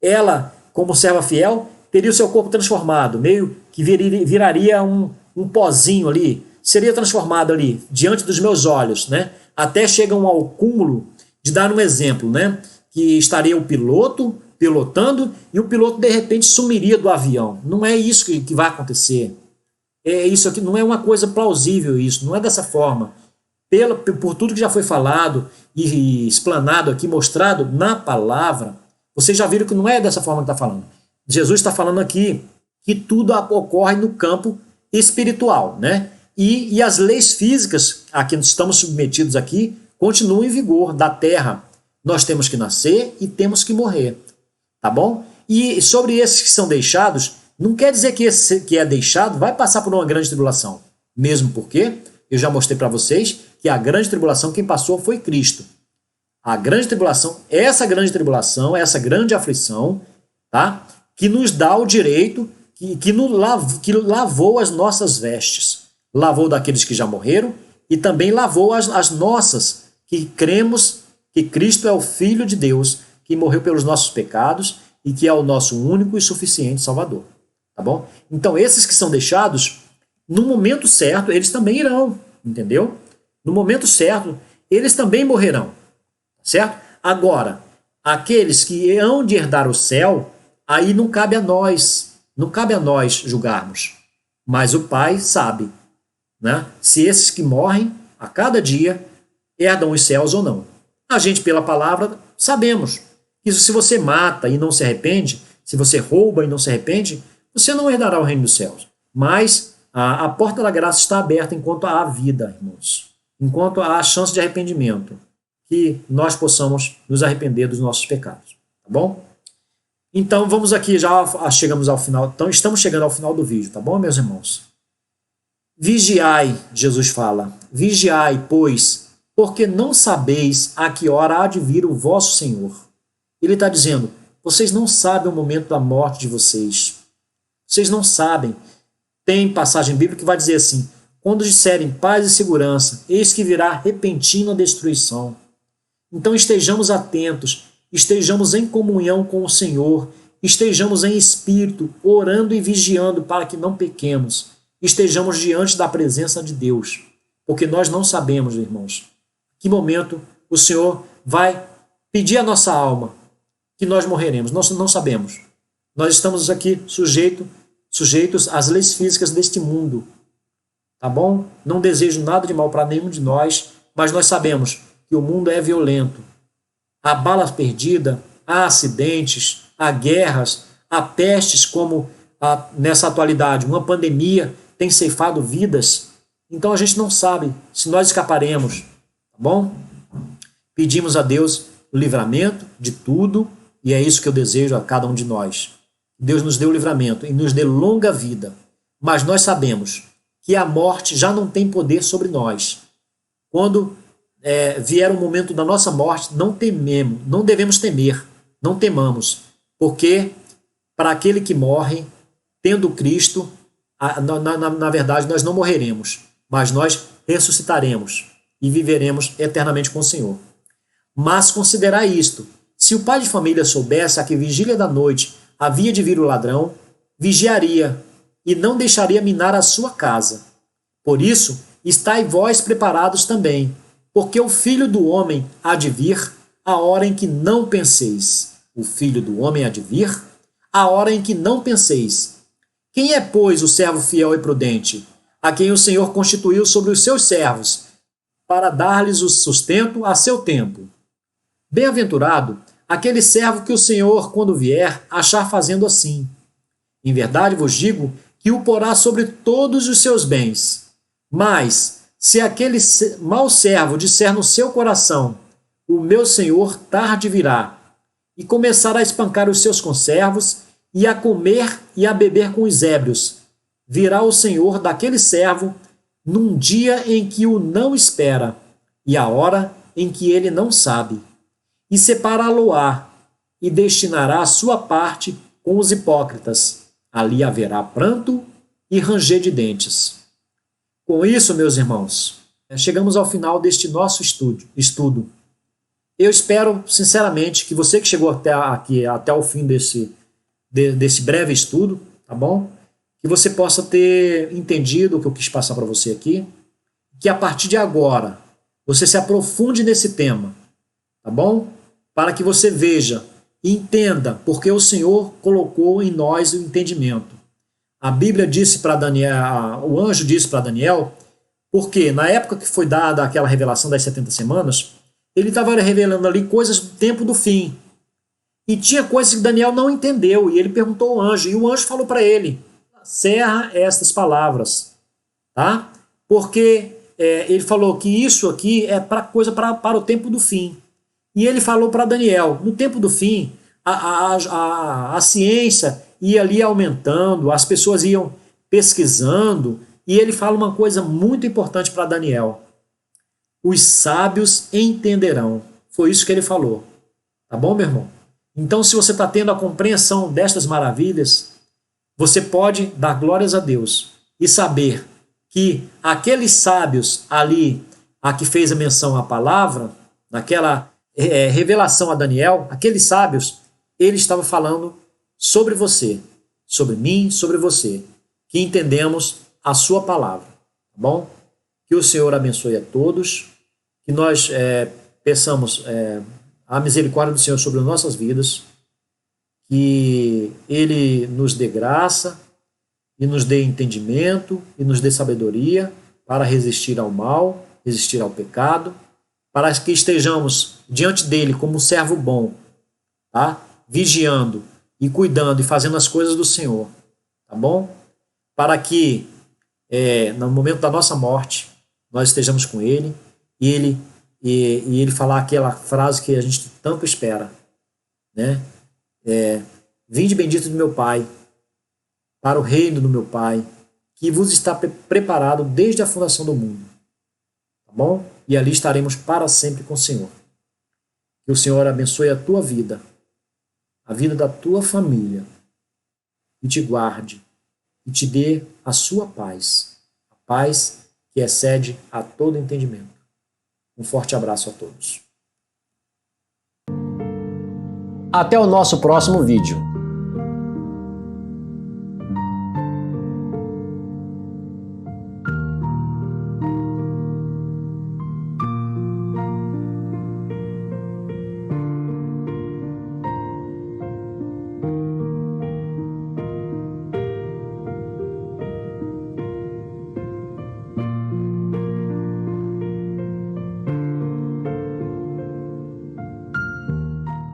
Ela, como serva fiel, teria o seu corpo transformado, meio que viraria um pozinho ali, seria transformado ali, diante dos meus olhos, né? Até chegam ao cúmulo de dar um exemplo, né? Que estaria o piloto pilotando e o piloto de repente sumiria do avião. Não é isso que vai acontecer. Isso aqui não é uma coisa plausível, isso, não é dessa forma. Por tudo que já foi falado e explanado aqui, mostrado na palavra, vocês já viram que não é dessa forma que está falando. Jesus está falando aqui que tudo ocorre no campo espiritual, né? E as leis físicas a que estamos submetidos aqui continuam em vigor da terra. Nós temos que nascer e temos que morrer, tá bom? E sobre esses que são deixados, não quer dizer que esse que é deixado vai passar por uma grande tribulação. Mesmo porque eu já mostrei para vocês que a grande tribulação, quem passou foi Cristo. A grande tribulação, essa grande aflição, tá? Que nos dá o direito, que lavou as nossas vestes. Lavou daqueles que já morreram e também lavou as nossas, que cremos que Cristo é o Filho de Deus, que morreu pelos nossos pecados e que é o nosso único e suficiente Salvador. Tá bom? Então, esses que são deixados, no momento certo, eles também irão, entendeu? No momento certo, eles também morrerão, certo? Agora, aqueles que hão de herdar o céu, aí não cabe a nós julgarmos. Mas o Pai sabe, né? Se esses que morrem a cada dia herdam os céus ou não. A gente, pela palavra, sabemos que se você mata e não se arrepende, se você rouba e não se arrepende, você não herdará o reino dos céus. Mas a porta da graça está aberta enquanto há vida, irmãos. Enquanto há chance de arrependimento, que nós possamos nos arrepender dos nossos pecados. Tá bom? Então, vamos aqui, já chegamos ao final. Então, estamos chegando ao final do vídeo, tá bom, meus irmãos? Vigiai, Jesus fala, vigiai, pois, porque não sabeis a que hora há de vir o vosso Senhor. Ele está dizendo, vocês não sabem o momento da morte de vocês. Vocês não sabem. Tem passagem bíblica que vai dizer assim, quando disserem paz e segurança, eis que virá repentina destruição. Então estejamos atentos, estejamos em comunhão com o Senhor, estejamos em espírito, orando e vigiando para que não pequemos, estejamos diante da presença de Deus, porque nós não sabemos, irmãos, que momento o Senhor vai pedir a nossa alma que nós morreremos. Nós não sabemos. Nós estamos aqui sujeitos às leis físicas deste mundo. Tá bom? Não desejo nada de mal para nenhum de nós, mas nós sabemos que o mundo é violento. Há bala perdida, há acidentes, há guerras, há pestes como nessa atualidade. Uma pandemia tem ceifado vidas. Então a gente não sabe se nós escaparemos. Tá bom? Pedimos a Deus o livramento de tudo e é isso que eu desejo a cada um de nós. Deus nos dê o livramento e nos dê longa vida. Mas nós sabemos que a morte já não tem poder sobre nós. Quando vier o momento da nossa morte, não devemos temer, não temamos, porque para aquele que morre, tendo Cristo, na verdade nós não morreremos, mas nós ressuscitaremos e viveremos eternamente com o Senhor. Mas considerai isto, se o pai de família soubesse a que vigília da noite havia de vir o ladrão, vigiaria e não deixaria minar a sua casa. Por isso, estai vós preparados também, porque o Filho do Homem há de vir a hora em que não penseis. O Filho do Homem há de vir a hora em que não penseis. Quem é, pois, o servo fiel e prudente, a quem o Senhor constituiu sobre os seus servos, para dar-lhes o sustento a seu tempo? Bem-aventurado aquele servo que o Senhor, quando vier, achar fazendo assim. Em verdade vos digo que o porá sobre todos os seus bens. Mas, se aquele mau servo disser no seu coração, o meu Senhor tarde virá, e começar a espancar os seus conservos, e a comer e a beber com os ébrios, virá o Senhor daquele servo num dia em que o não espera, e a hora em que ele não sabe, e separá-lo-á, e destinará a sua parte com os hipócritas. Ali haverá pranto e ranger de dentes. Com isso, meus irmãos, chegamos ao final deste nosso estudo. Eu espero, sinceramente, que você que chegou até o fim desse breve estudo, tá bom? Que você possa ter entendido o que eu quis passar para você aqui, que a partir de agora você se aprofunde nesse tema, tá bom? Para que você veja e entenda porque o Senhor colocou em nós o entendimento. A Bíblia disse para Daniel, o anjo disse para Daniel, porque na época que foi dada aquela revelação das 70 semanas, ele estava revelando ali coisas do tempo do fim. E tinha coisas que Daniel não entendeu, e ele perguntou ao anjo, e o anjo falou para ele, cerra estas palavras, tá? Porque ele falou que isso aqui é para o tempo do fim. E ele falou para Daniel, no tempo do fim, a ciência ia ali aumentando, as pessoas iam pesquisando, e ele fala uma coisa muito importante para Daniel. Os sábios entenderão. Foi isso que ele falou. Tá bom, meu irmão? Então, se você está tendo a compreensão destas maravilhas, você pode dar glórias a Deus e saber que aqueles sábios ali, a que fez a menção à palavra, naquela revelação a Daniel, aqueles sábios, ele estava falando sobre você, sobre mim, sobre você, que entendemos a sua palavra, tá bom? Que o Senhor abençoe a todos, que nós peçamos a misericórdia do Senhor sobre as nossas vidas, que Ele nos dê graça e nos dê entendimento e nos dê sabedoria para resistir ao mal, resistir ao pecado, para que estejamos diante dele como um servo bom, tá? Vigiando e cuidando e fazendo as coisas do Senhor, tá bom? Para que no momento da nossa morte nós estejamos com ele e ele falar aquela frase que a gente tanto espera, né? Vinde bendito do meu Pai, para o reino do meu Pai, que vos está preparado desde a fundação do mundo. Tá bom? E ali estaremos para sempre com o Senhor. Que o Senhor abençoe a tua vida, a vida da tua família, e te guarde, e te dê a sua paz, a paz que excede a todo entendimento. Um forte abraço a todos. Até o nosso próximo vídeo.